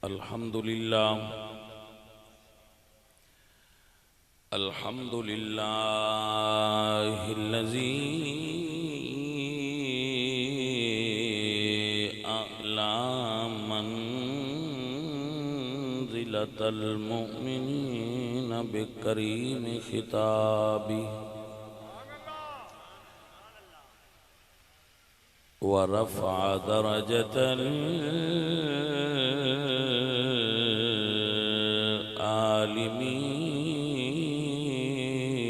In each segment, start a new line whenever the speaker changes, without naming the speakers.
الحمد لله الذي أعلى منزلة المؤمنين بكريم خطابه ورفع درجة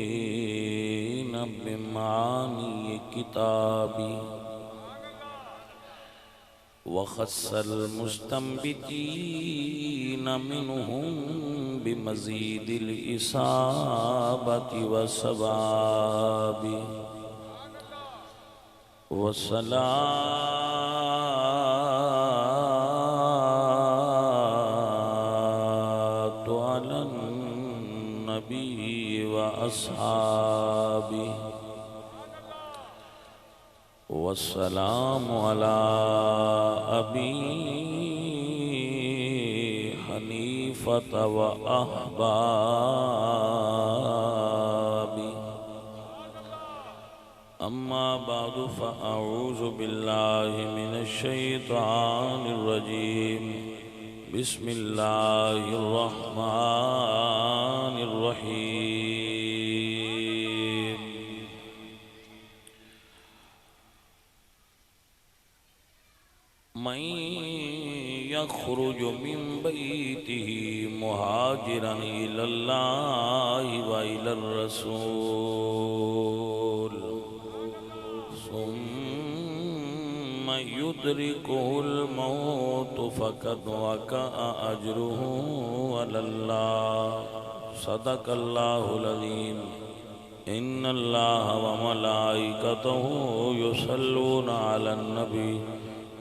العالمين بمعاني كتابه وخص المستنبتين منهم بمزيد الإصابة والصواب والصلاة على النبي وأصحابه والسلام على أبي حنيفة وأحبابه أما بعد فأعوذ بالله من الشيطان الرجيم بسم الله الرحمن الرحيم من يخرج من بيته مهاجرا إلى الله وإلى الرسول ثم يدركه الموت فقد وقع أجره على الله صدق الله العظيم إن الله وملائكته يصلون على النبي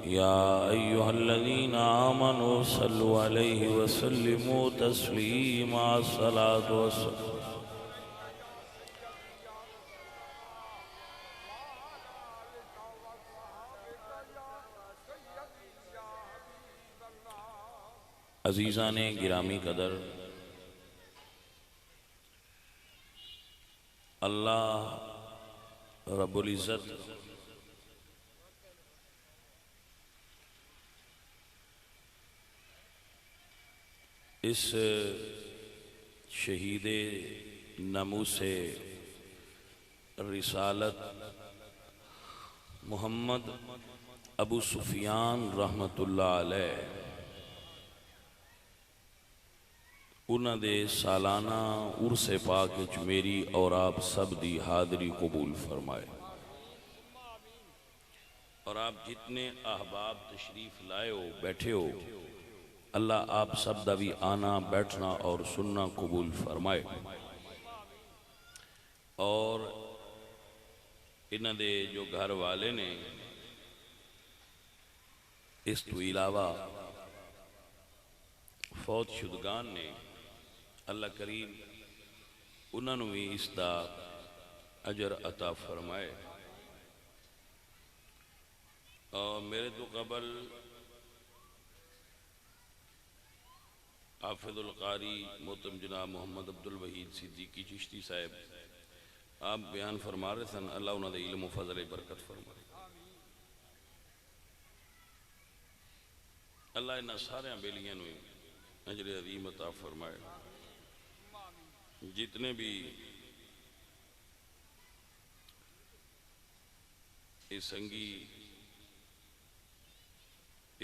يا أيها الذين آمنوا صلوا عليه وسلموا تسليما الصلاة والسلام عزیزان گرامی قدر اللہ رب العزت اس شہید ناموس رسالت محمد ابو سفیان رحمت اللہ علیہ انہاں دے سالانہ عرس پاک وچ میری اور آپ سب دی حاضری قبول فرمائے، اور آپ جتنے احباب تشریف لائے ہو بیٹھے ہو اللہ آپ سب دا بھی آنا بیٹھنا اور سننا قبول فرمائے، اور انہاں دے جو گھر والے نے اس تو علاوہ فوت شدگان نے اللہ کریم انہوں نے بھی اس دا اجر عطا فرمائے۔ اور میرے تو قبل حافظ القاری محترم جناب محمد عبدالوحید صدیقی چشتی صاحب آپ بیان فرما رہے تھے، اللہ انہوں نے علم و فضل برکت فرمائے، اللہ انہاں سارے بیلیاں نوئی اجر عظیم عطا فرمائے۔ جتنے بھی اس سنگی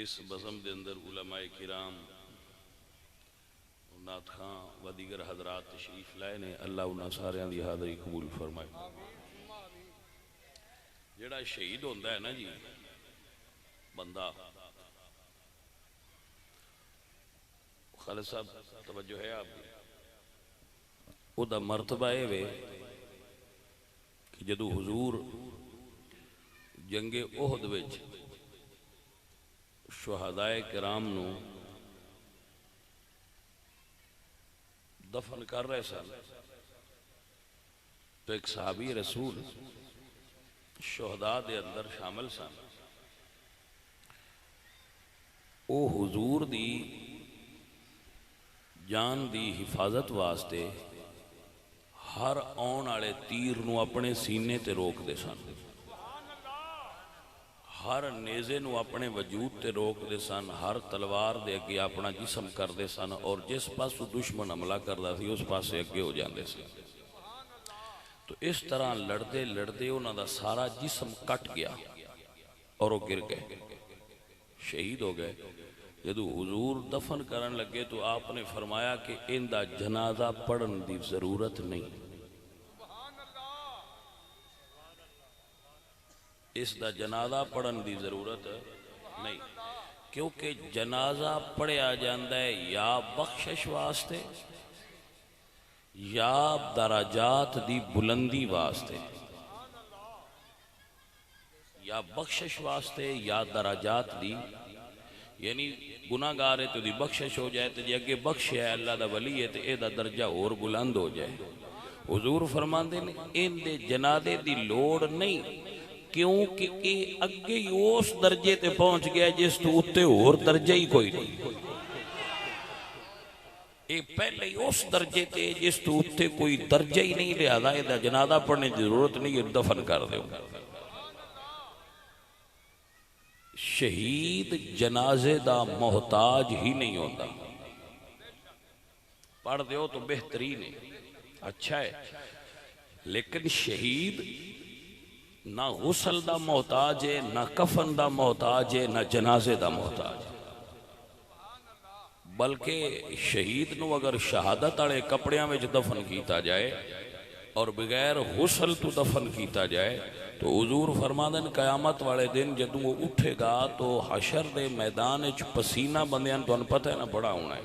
اس بزم دے اندر علماء کرام نات خان و دیگر حضرات تشریف لائے نے اللہ انہاں سارے دی حاضری قبول فرمائے۔ جڑا شہید ہوندہ ہے نا جی بندہ، خالد صاحب توجہ ہے آپ او دا مرتبہ ہے وے کہ جدو حضور جنگ احد وچ شہدائے کرام نو دفن کر رہے سن تو ایک صحابی رسول شہداء دے اندر شامل سن، او حضور دی جان دی حفاظت واسطے ہر آن والے تیر نو اپنے سینے تے روک دے سن، ہر نیزے نو اپنے وجود تے روک دے سن، ہر تلوار دے اگے اپنا جسم کر دے سن، اور جس پاسوں دشمن حملہ کردا سی اس پاسے اگے ہو جاندے سن۔ تو اس طرح لڑدے لڑدے انہاں دا سارا جسم کٹ گیا اور وہ گر گئے، شہید ہو گئے۔ جدو حضور دفن کرن لگے تو آپ نے فرمایا کہ ان دا جنازہ پڑھن دی ضرورت نہیں، اس دا جنازہ پڑھن دی ضرورت نہیں، کیونکہ جنازہ پڑھیا جاندہ ہے یا بخشش واسطے یا درجات دی بلندی واسطے، یا بخشش واسطے یا درجات دی، یعنی گناہگار ہے تو دی بخشش ہو جائے تو جی اگے بخش ہے اللہ دا ولی ہے تو اے دا درجہ اور بلند ہو جائے۔ حضور فرماندے نے ان دے جنازے دی لوڑ نہیں، کیونکہ اے اگے ہی اس درجے تے پہنچ گیا جس تو اتے اور درجہ ہی کوئی نہیں، اے پہلے ہی اس درجے تے جس تو اتے کوئی درجہ ہی نہیں، لہذا اے دا جنازہ پڑھنے دی ضرورت نہیں، یہ دفن کر دے۔ شہید جنازے دا محتاج ہی نہیں ہوتا، پڑھ دیو تو بہترین ہے، اچھا ہے، لیکن شہید نہ غسل دا محتاج ہے، نہ کفن دا محتاج ہے، نہ جنازے دا محتاج ہے، بلکہ شہید نو اگر شہادت آڑے کپڑیاں میں دفن کیتا جائے اور بغیر غسل تو دفن کیتا جائے تو حضور فرمادن قیامت والے دن جدوں وہ اٹھے گا تو حشر دے میدان اچ پسینہ بندیاں تو ان پتہ ہے نا بڑا ہونا ہے،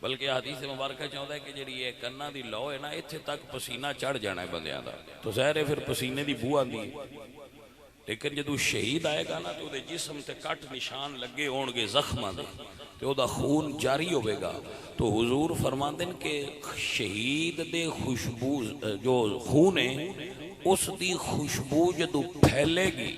بلکہ حدیث مبارکہ چاہتا ہے کہ جڑی یہ کنہ دی لو ہے نا اتھے تک پسینہ چڑھ جانا ہے بندیاں دا، تو ظاہر ہے پھر پسینے دی بو آندی ہے، لیکن جدوں شہید آئے گا نا تو دے جسم تے کٹ نشان لگے ہونگے زخماں دے تو دا خون جاری ہوئے گا، تو حضور فرماندن کہ شہید دے خوشبو جو خون ہے اس دی خوشبو جدو پھیلے گی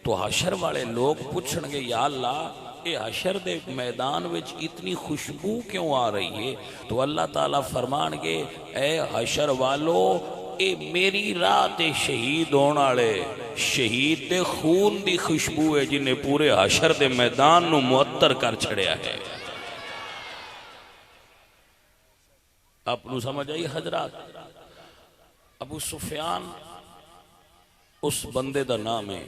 تو حشر والے لوگ پوچھن گے یا اللہ اے حشر دے میدان وچ اتنی خوشبو کیوں آ رہی ہے؟ تو اللہ تعالیٰ فرمان گے اے حشر والو اے میری راہ تے شہید ہونا لے، شہید دے خون دی خوشبو ہے جنہیں پورے حشر دے میدان نو معطر کر چھڑیا ہے۔ اپنو سمجھ آئی حضرات؟ ابو سفیان اس بندے دا نام ہے،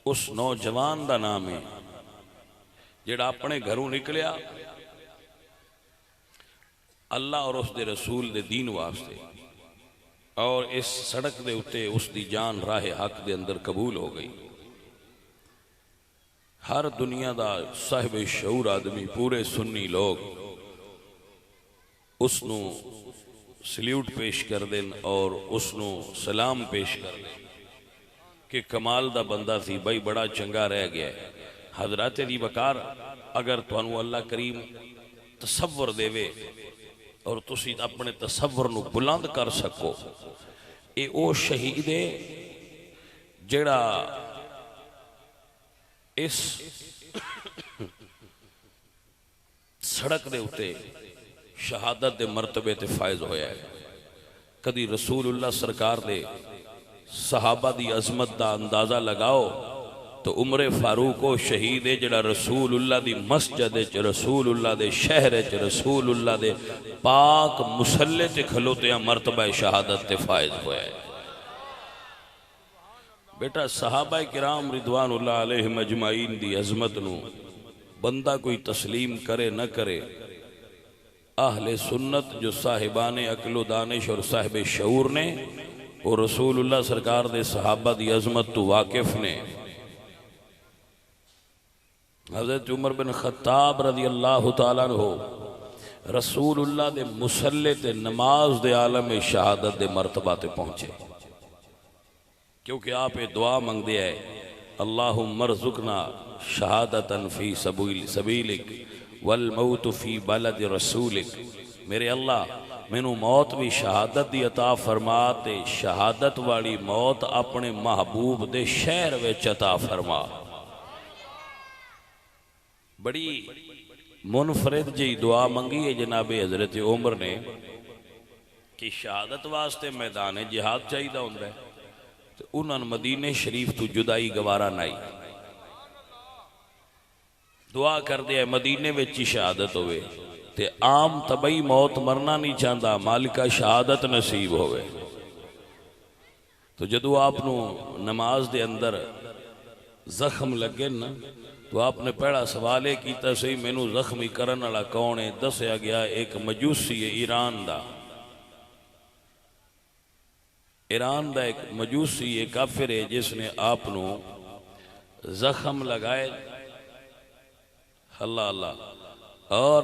اس نوجوان دا نام ہے جڑا اپنے گھروں نکلیا اللہ اور اس دے رسول دے دین واسطے، اور اس سڑک دے اتے اس دی جان راہ حق دے اندر قبول ہو گئی۔ ہر دنیا دا صاحب شعور آدمی پورے سنی لوگ اس نو سلیوٹ پیش کر دیں اور اس نو سلام پیش کر دیں کہ کمال دا بندہ تھی بھائی، بڑا چنگا رہ گیا ہے۔ حضرات دی وقار اگر توانو اللہ کریم تصور دے وے اور تسی اپنے تصور نو بلند کر سکو، اے او شہید ہے جڑا اس سڑک دے اتے شہادت دے مرتبے تے فائز ہویا ہے۔ کدی رسول اللہ سرکار دے صحابہ دی عظمت دا اندازہ لگاؤ تو عمر فاروق و شہید ہے جڑا رسول اللہ دی مسجد چ، رسول اللہ دے شہر چ، رسول اللہ دے پاک مسلح تے کھلوتیاں مرتبہ شہادت تے فائز ہویا ہے۔ بیٹا صحابہ کرام رضوان اللہ علیہ مجمعین دی عظمت نو بندہ کوئی تسلیم کرے نہ کرے، اہل سنت جو صاحبان عقل و دانش اور صاحب شعور نے وہ رسول اللہ سرکار دے صحابہ دی عظمت تو واقف نے۔ حضرت عمر بن خطاب رضی اللہ تعالیٰ عنہ رسول اللہ دے مصلی تے نماز دے عالم شہادت دے مرتبہ تے پہنچے، کیونکہ آپ دعا منگ دیا ہے اللہم ارزقنا شہادتاً فی سبیلک والموت فی بلد رسولک، میرے اللہ مینوں موت بھی شہادت دی عطا فرما تے شہادت والی موت اپنے محبوب دے شہر وچ عطا فرما۔ بڑی منفرد جی دعا منگی ہے جناب حضرت عمر نے کہ شہادت واسطے میدان جہاد چاہیے ہوندہ ہے تو انہوں نے مدینہ شریف تو جدائی گوارا نائی دعا کر دیا مدینے وچی شہادت ہوئے تے عام طبعی موت مرنا نہیں چاہتا مالکہ شہادت نصیب ہوئے تو جدو آپ نو نماز دے اندر زخم لگے نا تو آپ نے پہلا سوالے کیتا صحیح میں نو زخمی کرن والا کون ہے دسیا گیا ایک مجوسی ہے ایران دا ایک مجوسی ایک کافر ہے جس نے آپ نو زخم لگائے اللہ اللہ اور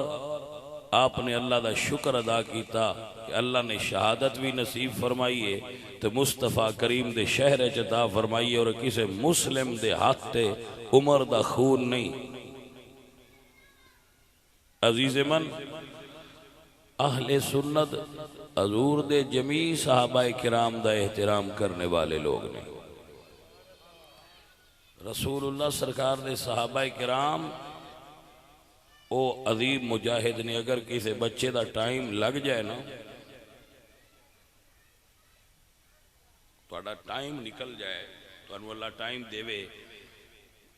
آپ نے اللہ دا شکر ادا کیتا کہ اللہ نے شہادت بھی نصیب فرمائی ہے تو مصطفیٰ کریم دے شہر عطا فرمائی اور کسی مسلم دے ہاتھ تے عمر دا خون نہیں عزیز من اہل سنت حضور دے جمیع صحابہ کرام دا احترام کرنے والے لوگ نے رسول اللہ سرکار دے صحابہ کرام او عظیم مجاہد نے اگر کسی بچے دا ٹائم لگ جائے نا تو ٹائم نکل جائے تو انو اللہ ٹائم دے وے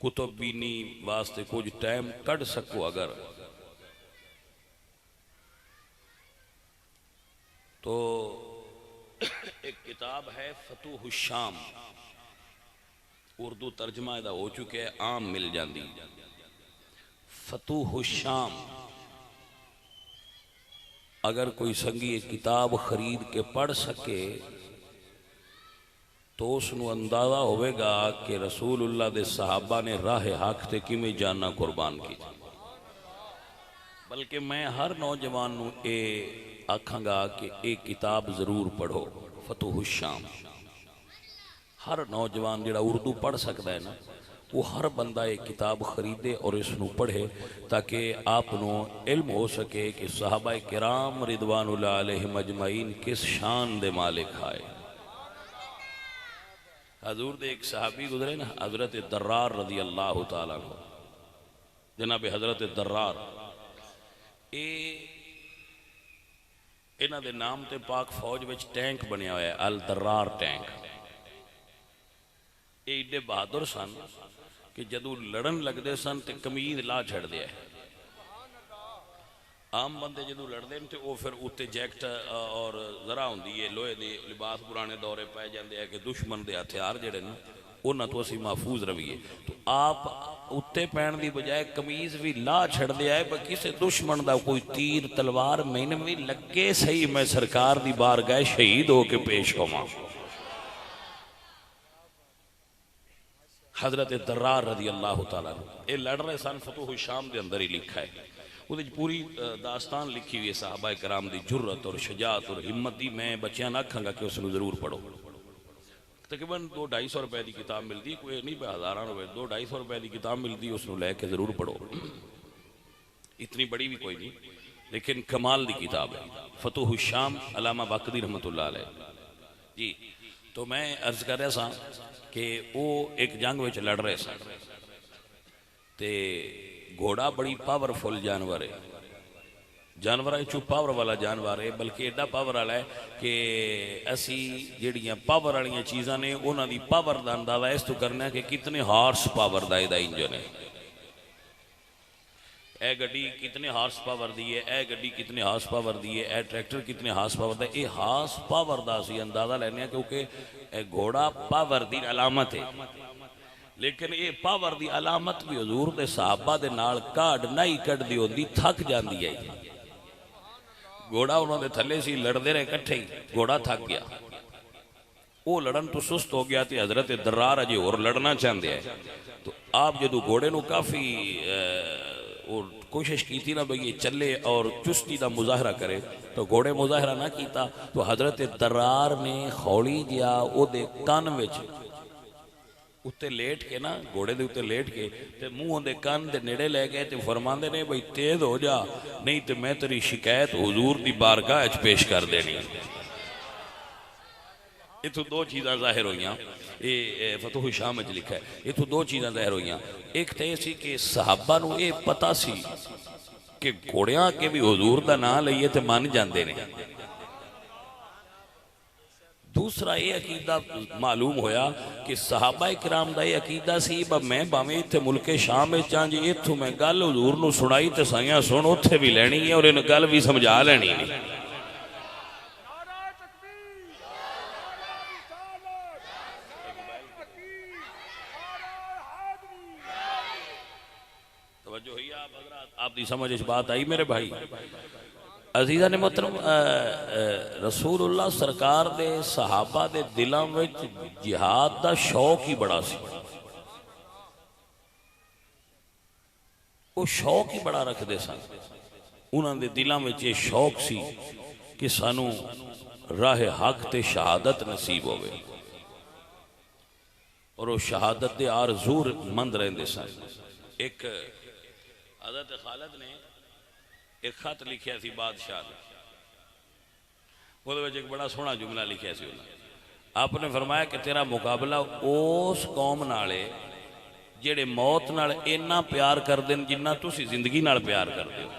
کتب بینی واسطے کچھ ٹائم کٹ سکو اگر تو ایک کتاب ہے فتوح الشام اردو ترجمہ ایدہ ہو چکے عام مل جاندی فتوح الشام اگر کوئی سنگی کتاب خرید کے پڑھ سکے تو اس نو اندازہ ہوئے گا کہ رسول اللہ دے صحابہ نے راہ حق تے کی میں جاننا قربان کی بلکہ میں ہر نوجوان نو آکھاں گا کہ ایک کتاب ضرور پڑھو فتوح الشام ہر نوجوان جڑا اردو پڑھ سکتا ہے نا وہ ہر بندہ ایک کتاب خریدے اور اس نو پڑھے تاکہ آپ نو علم ہو سکے کہ صحابہ کرام رضوان اللہ علیہ مجمعین کس شان دے مالک آئے حضور دے ایک صحابی گزرے نا حضرت درار رضی اللہ تعالیٰ عنہ جناب حضرت درار انہ دے نام تے پاک فوج وچ ٹینک بنیا ہویا ہے الدرار ٹینک ایڈے بہادر سن کہ جدو لڑن لگ دے سن تے کمید لا چھڑ دیا ہے عام بندے جدو لڑ دیں تے وہ پھر اوتے جیکٹ اور ذرا ہوں دیئے لوہے دی لباس پرانے دورے پائے جاندے ہیں کہ دشمن دے ہتھیار جڑے نا انہاں تو اسی محفوظ رویے تو آپ اتے پہن دی بجائے کمیز بھی لا چھڑ دیا ہے کسے دشمن دا کوئی تیر تلوار میں بھی لگے صحیح میں سرکار دی بارگاہ شہید ہو کے پیش ہوما حضرت درار رضی اللہ تعالیٰ اے لڑ رہے سن فتوح الشام دے اندر ہی لکھا ہے وہ پوری داستان لکھی ہوئی ہے صحابہ کرام دی جرت اور شجاعت اور ہمت دی میں بچیاں نہ کھنگا کہ اس نے ضرور پڑھو تقریباً 200-250 روپے دی کتاب ملتی کوئی نہیں پہ ہزاران روپے 200-250 روپے دی کتاب ملتی اس نے لے کے ضرور پڑھو اتنی بڑی بھی کوئی نہیں لیکن کمال دی کتاب ہے فتوح الشام علامہ باقری رحمت اللہ علیہ جی تو میں عرض کر رہا سا کہ وہ ایک جنگ وچ لڑ رہے سا تے گھوڑا بڑی پاورفل جانور ہے جانور ہے چو پاور والا جانور ہے بلکہ ایڈا پاور والا ہے کہ اسی جڑیاں پاور والیاں چیزاں نے انہاں دی پاور دا اندازہ اس تو کرنا ہے کہ کتنے ہارس پاور دا انجن ہے اے گڈی کتنے ہارس پاور دی ہے اے گڈی کتنے ہارس پاور دی ہے اے ٹریکٹر کتنے ہارس پاور دا اے ہارس پاور دا اسی اندازہ لینے ہیں کیونکہ اے گھوڑا پاور دی علامت ہے لیکن یہ پاور دی علامت بھی حضور دے صحابہ دے نال کاڑ نہیں کٹ دی ہوندی تھک جاندی ہے گھوڑا انہوں نے تھلے سی لڑ دے رہے کٹھے ہی گھوڑا تھک گیا وہ لڑن تو سست ہو گیا تھی حضرت درار اجے اور لڑنا چاہندے ہیں تو آپ جدو گھوڑے نو کافی کوشش کی تھی نا بھئی یہ چلے اور چستی دا مظاہرہ کرے تو گھوڑے مظاہرہ نہ کیتا تو حضرت درار نے خوڑی دیا او دے کان وچ اتے لیٹ کے نا گھوڑے دے اتے لیٹ کے تے منہ دے کان دے نیڑے لے گئے تے فرماندے نے بھئی تیز ہو جا نہیں تے میں تیری شکایت حضور دی بارگاہ اچ پیش کر دینی یہ تو دو چیزاں ظاہر ہوئیاں یہ فتوح الشام میں لکھا ہے،، یہ تو دو چیزاں ظاہر ہوئیاں، یہ فتوح الشام میں لکھا ہے، یہ تو دو چیزاں ظاہر ہوئیاں، یہ فتوح الشام میں لکھا ہے، یہ تو دو چیزاں ظاہر ہوئیاں، ایک تے اسی کہ صحابہ نو یہ پتہ سی کہ صحابہ نو یہ پتہ سی کہ گھوڑیاں کے بھی حضور دا نام لئیے تے مان جاندے نے۔ دوسرا یہ عقیدہ معلوم ہویا کہ صحابہ کرام دا یہ عقیدہ سی با میں باویں تے ملک شام میں چانج ایتھوں میں گل حضور نو سنائی تے سائیاں سن اتھے بھی لینی ہے اور ان گل بھی سمجھا لینی ہے۔ توجہ ہوئی آپ حضرات، آپ دی سمجھ اس بات آئی میرے بھائی؟ عزیزہ نے محترم، رسول اللہ سرکار دے صحابہ دے دلاں وچ جہاد دا شوق ہی بڑا سی، وہ شوق ہی بڑا رکھ دے سن۔ انہاں دے دلاں وچ یہ شوق سی کہ سانو راہ حق تے شہادت نصیب ہوئے، اور وہ شہادت دے آرزو مند رہندے سن۔ ایک حضرت خالد نے ایک خط لکھیا سی بادشاہ نے، وہ دے وچ ایک بڑا سونا جملہ لکھیا سی انہوں نے۔ آپ نے فرمایا کہ تیرا مقابلہ اس قوم نالے جڑے موت نال اینا پیار کر دیں جنہ تسی زندگی نال پیار کر دیو۔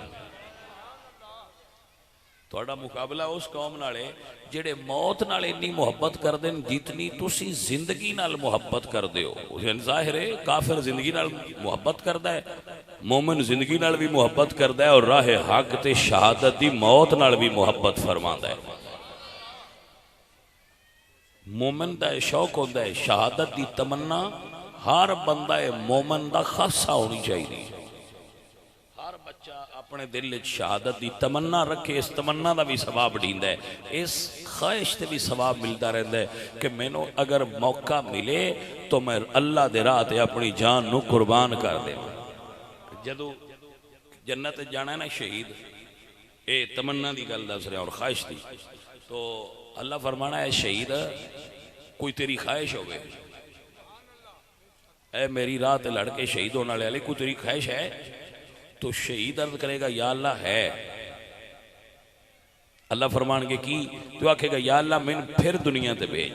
تھوڑا مقابلہ اس قوم نالے جڑے موت نال اتنی محبت کر دیں جتنی تسی زندگی نال محبت کر دیو۔ ظاہر ہے کافر زندگی نال محبت کردا ہے، مومن زندگی نال بھی محبت کردا ہے، اور راہ حق تے شہادت دی موت نال بھی محبت فرماندا ہے۔ مومن دا شوق ہوندا ہے، شہادت دی تمنا ہر بندہ مومن دا خاصہ ہونی چاہیے۔ ہر بچہ اپنے دل وچ شہادت دی تمنا رکھے، اس تمنا دا بھی ثواب ڈیندا ہے، اس خواہش تے بھی ثواب ملتا رہتا ہے کہ مینوں اگر موقع ملے تو میں اللہ دے راہ تے اپنی جان نو قربان کر دے۔ جدو جنت جانا ہے نا شہید، اے تمنا دی گل دس رہے اور خواہش دی، تو اللہ فرمانا ہے شہید کوئی تیری خواہش ہوگی، اے میری راہ تے لڑ کے شہید ہونا لے لے، کوئی تیری خواہش ہے؟ تو شہید عرض کرے گا یا اللہ ہے۔ اللہ فرمان کے کی تو آکھے گا یا اللہ میں پھر دنیا تے بھیج،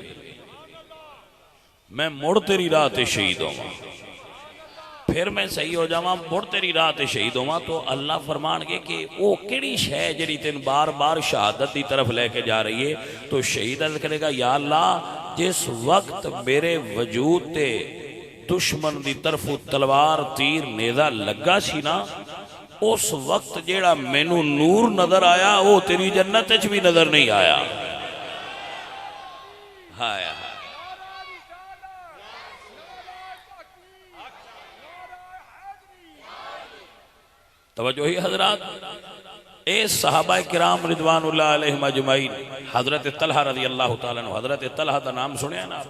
میں مڑ تیری راہ تے شہید ہوں، پھر میں صحیح ہو جاواں مڑ تیری راہ تے شہید ہوں۔ تو اللہ فرمان کے کہ او کیڑی شے جڑی تین بار بار شہادت دی طرف لے کے جا رہی ہے؟ تو شہید عرض کرے گا یا اللہ جس وقت میرے وجود تے دشمن دی طرف تلوار تیر نیزہ لگا سی نا، اس وقت جیڑا مینوں نور نظر آیا وہ تیری جنت وچ بھی نظر نہیں آیا۔ ہائے توجہ ہی حضرات، اے صحابہ کرام رضوان اللہ علیہم اجمعین، حضرت طلحہ رضی اللہ تعالیٰ عنہ، حضرت طلحہ دا نام سنے نا آپ،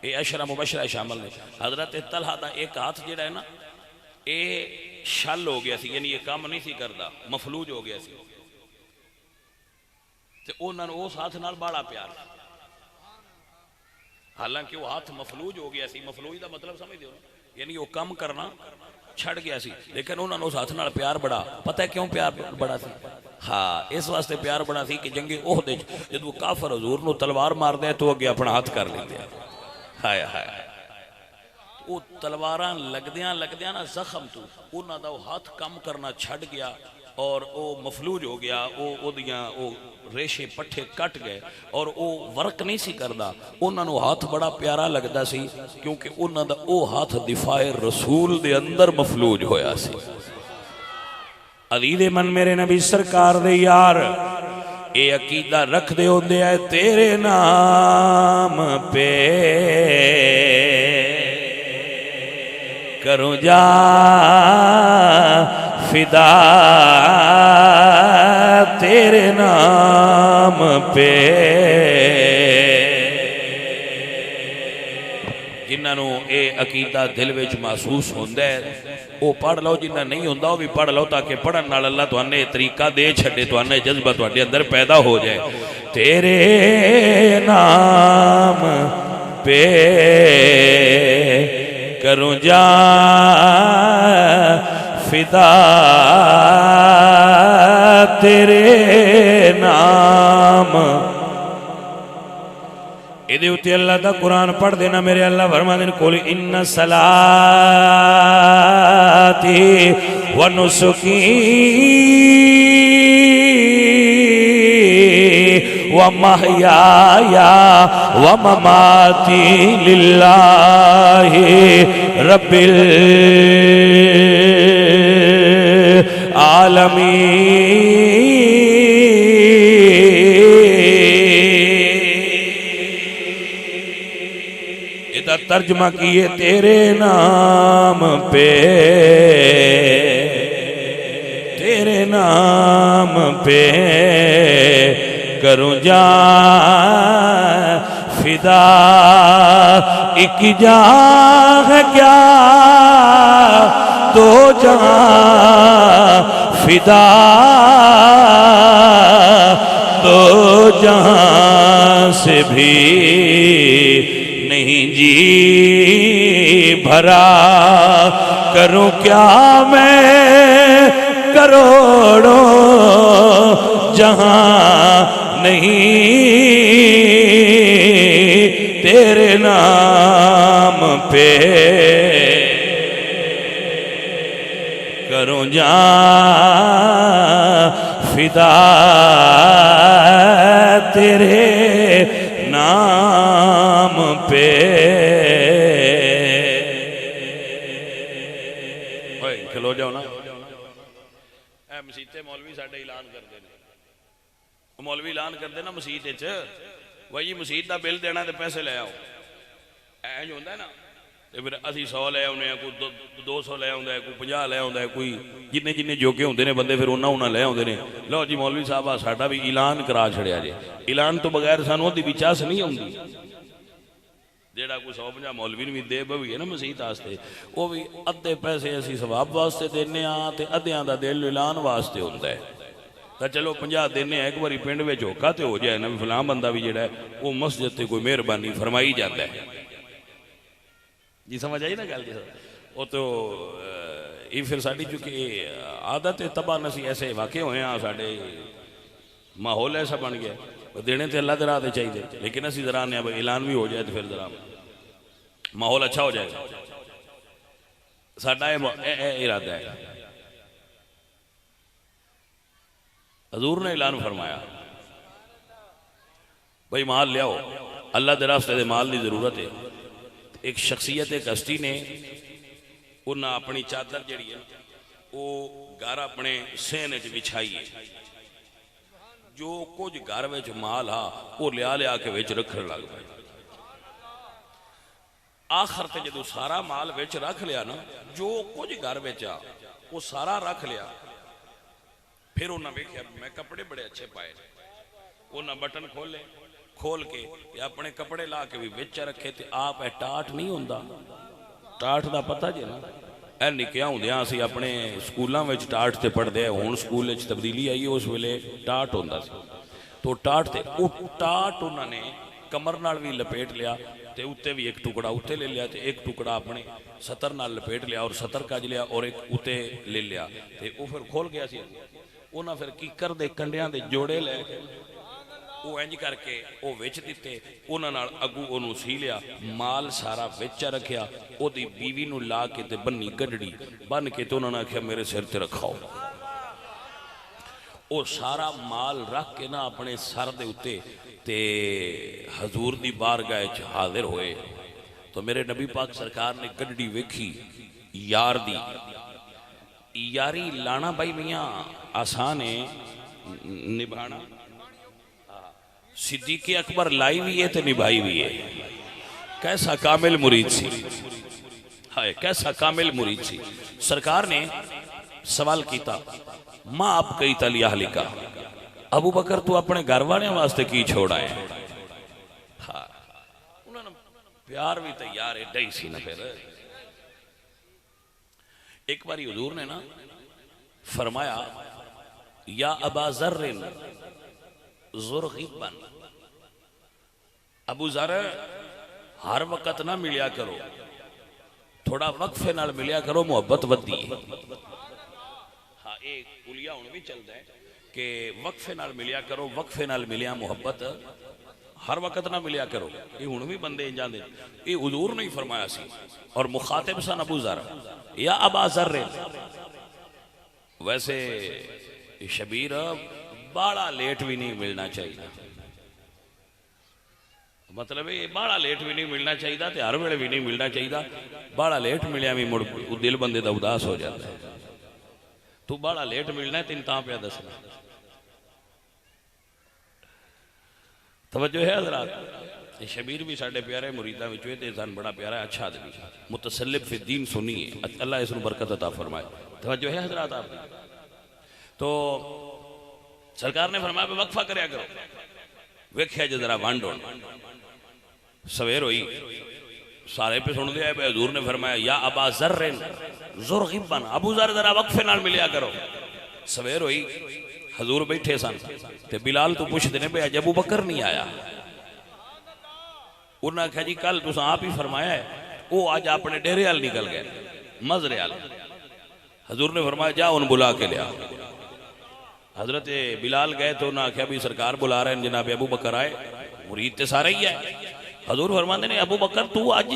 اے عشرہ مبشرہ شامل نے۔ حضرت طلحہ دا ایک ہاتھ جڑا ہے نا اے شل ہو گیا سی، یعنی یہ کام نہیں سی کردا، مفلوج ہو گیا سی، تے انہاں نوں اس ہاتھ نال بڑا پیار، حالانکہ وہ ہاتھ مفلوج ہو گیا سی۔ مفلوج دا مطلب سمجھ دیو، یعنی وہ کام کرنا چھڑ گیا سی، لیکن انہوں نے اس ہاتھ نال پیار بڑا۔ پتہ ہے کیوں پیار بڑا سی؟ ہاں اس واسطے پیار بڑا سی کہ جنگ احد جب وہ کافر حضور نو تلوار مار دے تو اگے اپنا ہاتھ کر لیندے۔ ہائے ہائے، وہ تلواراں لگدیاں نا زخم تو انہاں دا وہ ہاتھ کم کرنا چھڑ گیا اور وہ مفلوج ہو گیا، وہ ریشے پٹھے کٹ گئے اور وہ ورک نہیں سی کردا۔ انہاں نو ہاتھ بڑا پیارا لگدا سی کیونکہ انہاں دا وہ ہاتھ دفاع رسول دے اندر مفلوج ہویا سی۔ عزیز من میرے نبی سرکار دے یار اے عقیدہ رکھ دے ہوندے آئے تیرے نام پہ کروں جا فدا، تیرے نام پہ۔ جنہاں نو اے عقیدہ دل وچ محسوس ہوندہ ہے وہ پڑھ لو، جنہاں نہیں ہوندہ وہ بھی پڑھ لو تاکہ پڑھن نال اللہ تو انہیں طریقہ دے چھڑے، تو انہیں جذبہ تو انہیں اندر پیدا ہو جائے۔ تیرے نام پہ کروں جا فدا، تیرے نام۔ ایدے ہوتے اللہ دا قرآن پڑھ دینا میرے اللہ فرما دینا قل ان صلاتي حياتي ونسكي ومحياي ومماتي لله رب العالمين. ادھر ترجمہ کیے تیرے نام پہ، تیرے نام پہ کروں جان فدا. ایک جان ہے کیا دو جان فدا، دو جان سے بھی نہیں جی بھرا. کروں کیا میں کروڑوں جہاں نہیں تیرے نام پہ کروں جان فدا. تیرے نام پہ. کھلو جاؤ نا. اے مسیح مولوی ساڈے اعلان کرتے ہیں، مولوی اعلان کرتے نا مسیح وہی مسیح دا بل دینا تے پیسے لے آؤ. اینج ہوتا ہے نا. پھر اسی 100 لے آنے، کوئی 200 لے آتا ہے، کوئی 50 لے آتا ہے، کوئی جن جن جوگے ہوتے ہیں بندے پھر انہاں لے آتے ہیں. لو جی مولوی صاحب ساڈا بھی اعلان کرا چھڑیا جی. اعلان تو بغیر سانوں دی چاس نہیں آتی. جیڑا کوئی 150 مولوی بھی دے بھی ہے نا مسیح واسطے، وہ بھی ادھے پیسے اسی ثواب واسطے دینے ہاں تے ادھیاں دا دل اعلان واسطے ہوندا ہے. تو چلو 50 دینے ایک باری پنڈ وچ ہوکا تے ہو جائے نا، فلاں بندہ بھی جیڑا ہے وہ مسجد تے کوئی مہربانی فرمائی جاتا ہے. جی سمجھ آئی نا گل جی. وہ تو یہ پھر ساڈی چونکہ عادت تباہ نسی ایسے واقع ہوئے ہیں، ساڈے ماحول ایسا بن گیا. دینے تے اللہ دے راہ تے چاہیے، لیکن اسی ذرا نے اعلان بھی ہو جائے تو پھر ذرا ماحول اچھا ہو جائے گا. ساڈا ارادہ ہے. حضور نے اعلان فرمایا بھائی مال لیاؤ، اللہ دے راستے دے مال دی ضرورت ہے. ایک شخصیت ایک ہستی نے انہاں اپنی چادر جڑی ہے وہ گھر اپنے سین وچ بچھائی ہے. جو کچھ گھر وچ مال ہا وہ لیا کے وچ رکھن لگ پئے. آخر تے جدوں سارا مال وچ رکھ لیا نا، جو کچھ گھر وچ آ وہ سارا رکھ لیا. پھر انہاں ویکھیا میں کپڑے بڑے اچھے پائے، انہاں بٹن کھول کے اپنے کپڑے لا کے بھی وچ رکھے. تے آپ ٹاٹ نہیں ہوندا، ٹاٹ دا پتہ جی نا. اے نکیا ہوندیاں اسی اپنے سکولاں وچ ٹاٹ تے پڑھدے، ہن سکول وچ تبدیلی آئی ہے، اس ویلے ٹاٹ ہوندا سی. تو ٹاٹ تے او ٹاٹ انہاں نے کمر نال بھی لپیٹ لیا تے اُتے بھی ایک ٹکڑا اُتے لے لیا تے ایک ٹکڑا اپنے سطر نال لپیٹ لیا اور سطر کج لیا اور ایک اُتے لے لیا. تے او پھر کھول گیا سی. انہاں پھر کیکر دے کنڈیاں دے جوڑے لے کے وہ انج کر کے وہ وچ دیتے. انہاں نال اگو انہوں سی لیا، مال سارا وچ رکھیا. او دی بیوی نو لا کے تے بنی گڈڑی بن کے تے انہوں نے آکھیا میرے سر تے رکھاؤ. او سارا مال رکھ کے نا اپنے سر دے اتے تے حضور دی بارگاہ وچ حاضر ہوئے. تو میرے نبی پاک سرکار نے گڈڑی ویکھی یار دی. یاری لانا بھائی میاں آسان ہے، نبھانا صدیق اکبر لائی بھی ہے تو نبھائی بھی ہے. کیسا کامل مرید سی، ہائے کیسا کامل مرید سی. سرکار نے سوال کیتا ماں آپ کئی تلی اہلی کا، ابو بکر تو اپنے گھر والے واسطے کی چھوڑا ہے. انہوں نے پیار بھی تیار ہے ڈائی سی نہ. پھر ایک باری حضور نے نا فرمایا یا ابا ذر زرغبن، ابو ذر ہر وقت نہ ملیا کرو، تھوڑا وقفے نال ملیا کرو، محبت ودی. ہاں ایک کلیہ ہوں بھی چلتا ہے کہ وقفے نال ملیا کرو، وقفے نال ملیا محبت ہر وقت نہ ملیا کرو، یہ ہن بھی بندے جاندے، یہ حضور نے فرمایا سی، اور مخاطب سن ابو ذر، یا ابا ذر، ویسے شبیر بڑا لیٹ بھی نہیں ملنا چاہیے، مطلب یہ بڑا لیٹ بھی نہیں ملنا چاہیے تے ہر ویلے بھی نہیں ملنا چاہیے، بڑا لیٹ ملیا بھی مڑ دل بندے دا اداس ہو جاتا ہے، تو بڑا لیٹ ملنا ہے تین تاں پہ دسنا۔ توجہ ہے حضرات، یہ شبیر بھی ساڑھے پیارے مریدہ میں چوئے تے انسان بڑا پیارا ہے، اچھا آدمی، متسلب فی الدین سنیے، اللہ اس نے برکت عطا فرمائے۔ توجہ ہے حضرات آپ نے؟ تو سرکار نے فرمایا پہ وقفہ کریا کرو، ویکھیا جو ذرا وانڈ ہون، سویر ہوئی، سارے پہ سن دیا ہے، حضور نے فرمایا یا ابا ذر زرغبن، ابو ذر ذرا وقفے نال ملیا کرو۔ سویر ہوئی، حضور بیٹھے سن تے بلال تو پوچھ دینے پہ اج ابو بکر نہیں آیا، انہوں نے کہا جی کل تو آپ ہی فرمایا ہے، وہ آج اپنے ڈیرے آل نکل گئے، مزرے آل۔ حضور نے فرمایا جا ان بلا کے لیا۔ حضرت بلال گئے تو انہوں نے کہا بھی سرکار بلا رہے ہیں جناب ابو بکر آئے، مرید تے سارے ہی ہے۔ حضور فرماتے نے ابو بکر تو آج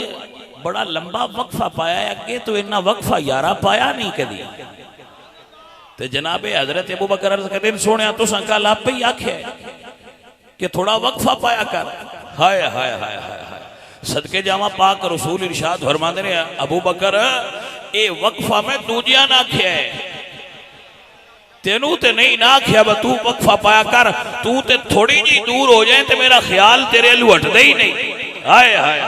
بڑا لمبا وقفہ پایا ہے، کہ تو انہا وقفہ یارہ پایا نہیں کدی۔ تے جناب حضرت ابو بکر عرض کرتے ہیں سونے تو سنکا لاپ پہ ہی آکھے کہ تھوڑا وقفہ پایا کر۔ ہائے ہائے ہائے ہائے، صدقے جامعہ پاک رسول ارشاد فرماتے ہیں ابو بکر اے وقفہ میں دوجیا نہ کھیا ہے، تینوں تے نہیں نہ کھیا با تو وقفہ پایا کر، تو تے تھوڑی جی دور ہو جائیں تے میرا خیال تیرے لوٹ دے ہی نہیں۔ ہائے ہائے،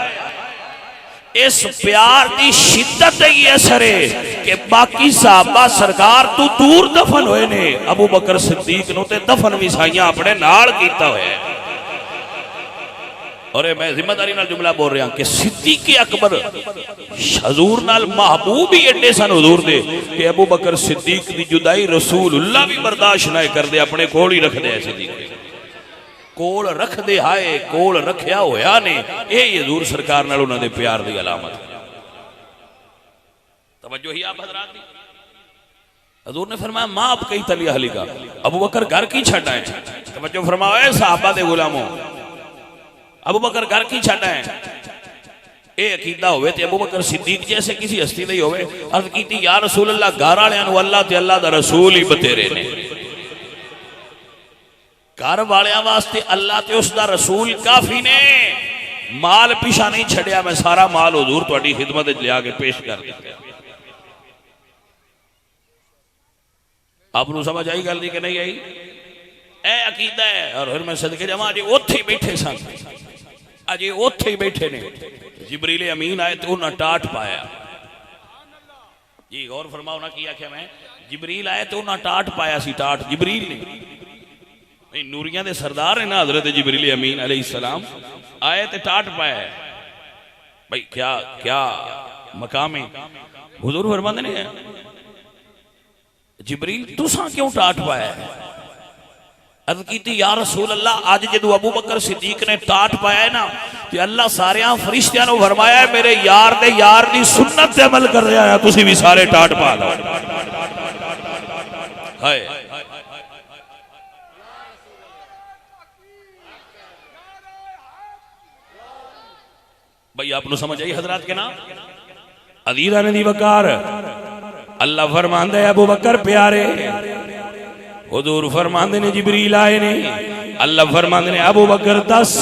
اس پیار دی شدت یہ اثر ہے کہ باقی صحابہ سرکار تو دور دفن ہوئے نے، ابو بکر صدیق نو تے دفن وسائیاں اپنے نال کیتا ہوئے۔ اور میں ذمہ داری نال جملہ بول رہا ہوں کہ صدیق اکبر حضور نال محبوب ہی ایڈے سن حضور دے کہ ابو بکر صدیق دی جدائی رسول اللہ بھی برداشت نہ کر دے، اپنے کول ہی رکھ دے۔ صدیق کول رکھ دے، ہائے کول رکھیا ہویا نے، اے حضور سرکار نال انہاں دے پیار دی علامت۔ توجہ ہی آپ حضرات دی، حضور نے فرمایا ماں اب کئی تلی اہلی کا، ابو بکر گھر کی چھڑا ہے۔ توجہ فرمایا اے صحابہ دے غلاموں، ابو بکر گھر کی چھڑا ہے۔ اے عقیدہ ہوئے تے ابو بکر صدیق جیسے کسی ہستی نہیں ہوئے، عرض کی تھی یا رسول اللہ گھر والے انو اللہ تے اللہ دا رسول ہی بتیرے نے، گھر والے واسطے اللہ تے اس دا رسول کافی نے، مال پیشہ نہیں چھڑیا، میں سارا مال حضور تواڈی خدمت وچ لیا کے پیش کر دیا۔ آپ نو سمجھ آئی گل دی کہ نہیں آئی؟ اے عقیدہ ہے۔ اور پھر میں صدقے جمع آجے اوتھے ہی بیٹھے سن، آجے اوتھے ہی بیٹھے نے، جبریل امین آئے تو انہاں ٹاٹ پایا۔ جی غور فرماؤ نہ کیا کہ میں جبریل آئے تو انہاں ٹاٹ پایا سی، ٹاٹ جبریل نے، نوریاں دے سردار ہیں نا حضرت جبریل امین علیہ السلام، آئے تے ٹاٹ پایا ہے۔ بھئی کیا مقام ہے؟ حضور فرماتے نے جبریل تساں کیوں ٹاٹ پایا ہے؟ عرض کی تھی یا رسول اللہ آج جدو ابو بکر صدیق نے ٹاٹ پایا ہے نا تو اللہ سارے فرشتیاں نے فرمایا ہے میرے یار دے یار دی سنت دے عمل کر رہا ہے، تسی بھی سارے ٹاٹ پا لو۔ ہائے بھئی آپ نے سمجھ آئی حضرات کے نام عزیزہ نے دی وقار، اللہ فرماندہ ہے ابو بکر پیارے، حضور فرماندے نے جبریل آئے نے، اللہ فرماندے نے ابو بکر دس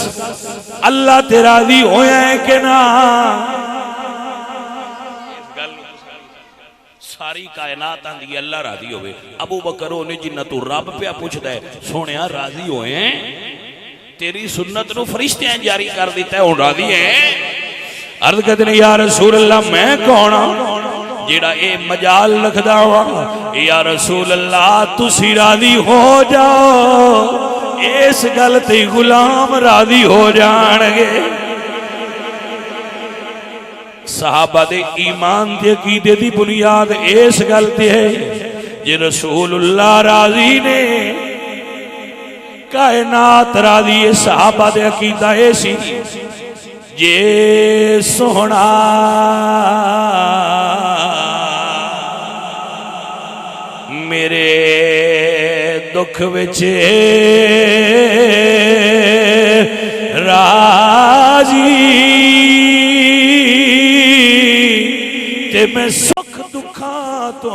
اللہ تیرا دی ہویا ہے کہ نا؟ ساری کائنات آندھی اللہ راضی ہوئے، ابو بکر ہونے جنہ تو رب پہ پوچھتا ہے سونیا راضی ہوئے ہیں؟ تیری سنت نو فرشتے ہیں جاری کر دیتا ہے، ان راضی ہیں؟ عرض کہتے ہیں یا رسول اللہ میں کونا جیڑا اے مجال لکھدا ہوا، یا رسول اللہ تسی راضی ہو جاؤ، اس گلتی غلام راضی ہو جانگے۔ صحابہ دے ایمان دے عقیدے دی بنیاد اس گلتی ہے جی رسول اللہ راضی نے کائنات راضی ہے، صحابہ دے عقیدہ ایسی جے سونا میرے دکھ وچ تے میں سکھ دکھاں تو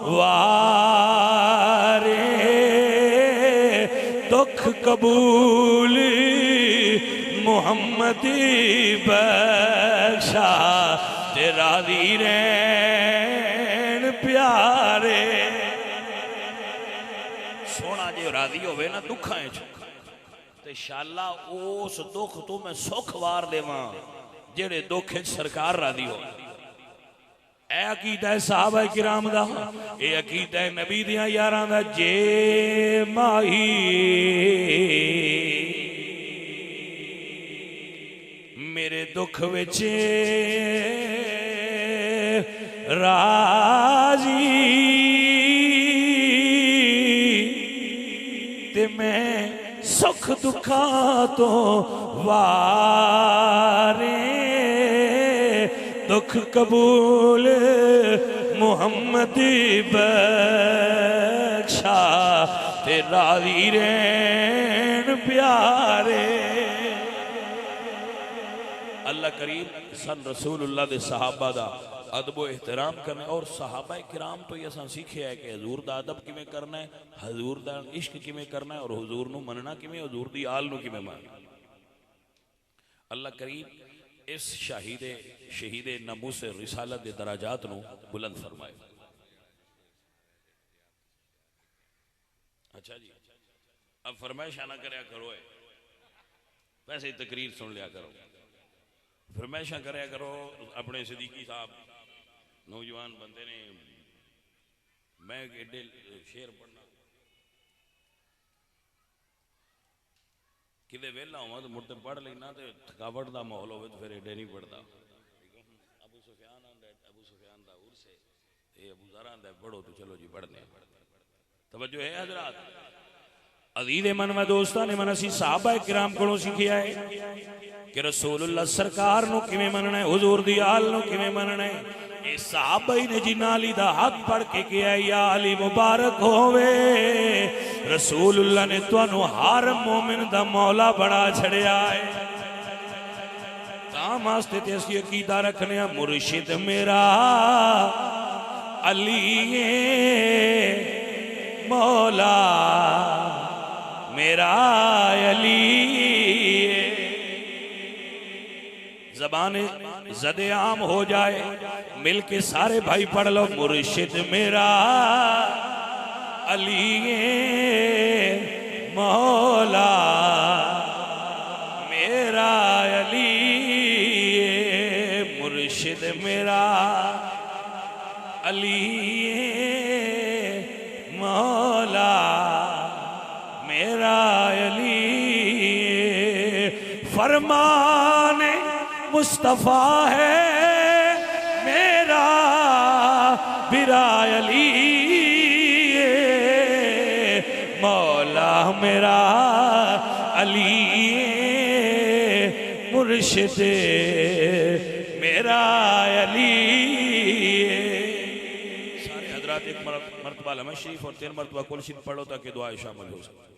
وارے دکھ قبول محمدی بخشا تے راضی رہن پیارے سونا جے راضی ہوئے نا دکھائیں تے شاءاللہ اس دکھ تو میں سکھ وار دے ماں جڑے دکھ سرکار راضی ہو اے عقیدہ صحابہ کرام دا اے عقیدہ نبی دیاں یاراں دا جے ماہی میرے دکھ وچے راضی تے میں سکھ دکھا تو وارے دکھ قبول محمدی بخشا تے راضی رہن پیارے اللہ کریم سن رسول اللہ دے صحابہ دا ادب و احترام کرنا اور صحابہ کرام تو یہ سن سیکھے ہے کہ حضور دا ادب کیویں کرنا ہے حضور دا عشق کیویں کرنا ہے اور حضور نو مننا کیویں حضور دی آل نو کیویں ماننا اللہ کریم اس شہید ناموس رسالت دے دراجات نو بلند فرمائے اچھا جی اب فرمائشہ نہ کریا کرو ہے ویسے ہی تقریر سن لیا کرو فرمائشہ کریا کرو اپنے صدیقی صاحب نوجوان بندے نے میں ایڈے شیر پڑھنا کدے ویلا ہوا تو مڑتے پڑھ لینا تو تھکاوٹ دا ماحول ہوئے تو پھر ایڈے نہیں پڑھتا ابو سفیان آندا ہے ابو سفیان دا عرس ہے اے ابو ذر آندا ہے پڑھو تو چلو جی پڑھنے توجہ ہے حضرات عزیز من و دوستان من اسی صحابہ کرام کو سیکھیا ہے کہ رسول اللہ سرکار نو کیویں مننا ہے حضور دی آل نو کیویں مننا ہے اے صحابہ نے جنہاں علی دا ہاتھ پڑھ کے کیا یا علی مبارک ہووے رسول اللہ نے تانوں ہر مومن دا مولا بڑا چھڑیا ہے تاں واسطے تے اسی عقیدہ رکھنے ہیں مرشد میرا علی مولا میرا علی زبان زد عام ہو جائے مل کے سارے بھائی پڑھ لو مرشد میرا علی مولا میرا علی مرشد میرا علی مولا میرا علی فرمان مصطفیٰ ہے میرا برا علی مولا میرا علی مرشد میرا علی سارے حضرات ایک مرتبہ لمحہ شریف اور 3 مرتبہ کل شریف پڑھو تاکہ دعائیں شامل ہو سکتے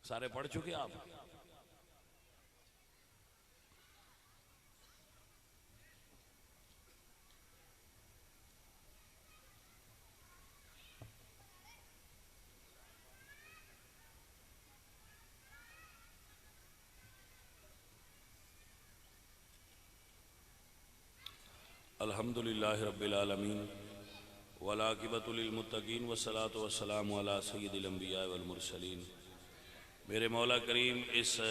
سارے پڑھ چکے آپ الحمدللہ رب العالمین والعاقبۃ للمتقین والصلاۃ والسلام علی سید الانبیاء والمرسلین میرے مولا کریم اس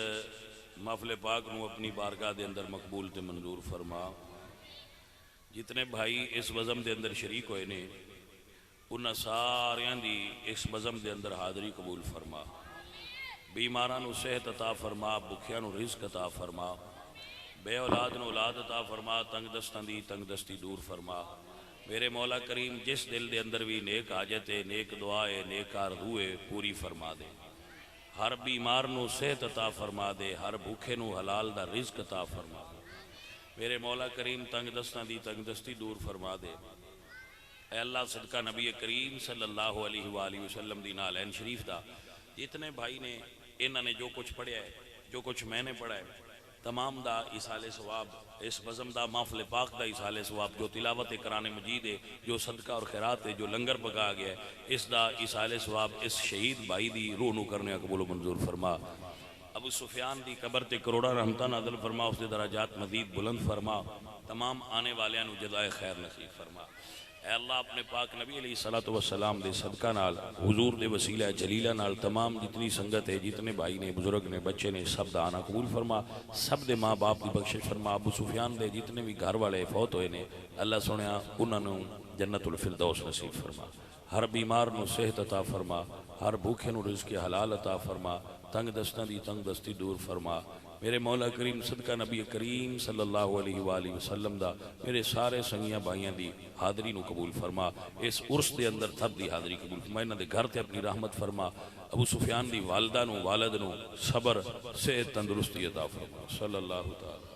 محفل پاک نو اپنی بارگاہ دے اندر مقبول تے منظور فرما جتنے بھائی اس بزم دے اندر شریک ہوئے نے انہاں ساریاں دی اس بزم دے اندر حاضری قبول فرما بیماراں نو صحت عطا فرما بھکھیاں نو رزق عطا فرما بے اولاد نو اولاد عطا فرما تنگ دستاں دی تنگ دستی دور فرما میرے مولا کریم جس دل دے اندر بھی نیک حاجت ہے نیک دعا ہے نیک آرزو ہے پوری فرما دے ہر بیمار نو صحت عطا فرما دے ہر بھوکے نو حلال دا رزق عطا فرما دے میرے مولا کریم تنگ دستاں دی تنگ دستی دور فرما دے۔ اے اللہ صدقہ نبی کریم صلی اللہ علیہ وآلہ وسلم دی نالین شریف دا جتنے بھائی نے انہوں نے جو کچھ پڑھیا ہے، جو کچھ میں نے پڑھا ہے، تمام دا اصال ثواب اس بزم دا محفل پاک دا اصال ثواب، جو تلاوت قرآن مجید ہے، جو صدقہ اور خیرات ہے، جو لنگر پکا گیا ہے، اس دا اصال ثواب اس شہید بھائی دی روح نو کرنے قبول و منظور فرما۔ ابو سفیان دی قبر تے کروڑا رحمتہ نازل فرما، اس دے درجات مزید بلند فرما، تمام آنے والیاں نو جزائے خیر نصیب فرما۔ اے اللہ اپنے پاک نبی علیہ السلام دے صدقہ نال، حضور دے وسیلہ جلیلہ نال، تمام جتنی سنگت ہے، جتنے بھائی نے، بزرگ نے، بچے نے، سب دا آنا قبول فرما، سب دے ماں باپ دی بخشش فرما۔ ابو سفیان دے جتنے بھی گھر والے فوت ہوئے نے، اللہ سنیا انہاں نو جنت الفردوس نصیب فرما، ہر بیمار نو صحت عطا فرما، ہر بھوکے نو رزق حلال عطا فرما، تنگ دستاں دی تنگ دستی دور فرما۔ میرے مولا کریم صدقہ نبی کریم صلی اللہ علیہ وآلہ وسلم دا میرے سارے سنگیاں بھائیاں دی حاضری نو قبول فرما، اس عرس دے اندر تھب دی حاضری قبول فرما، انہاں دے گھر تے اپنی رحمت فرما۔ ابو سفیان دی والدہ نو، والد نو صبر، صحت، تندرستی عطا فرما۔ صلی اللہ تعالی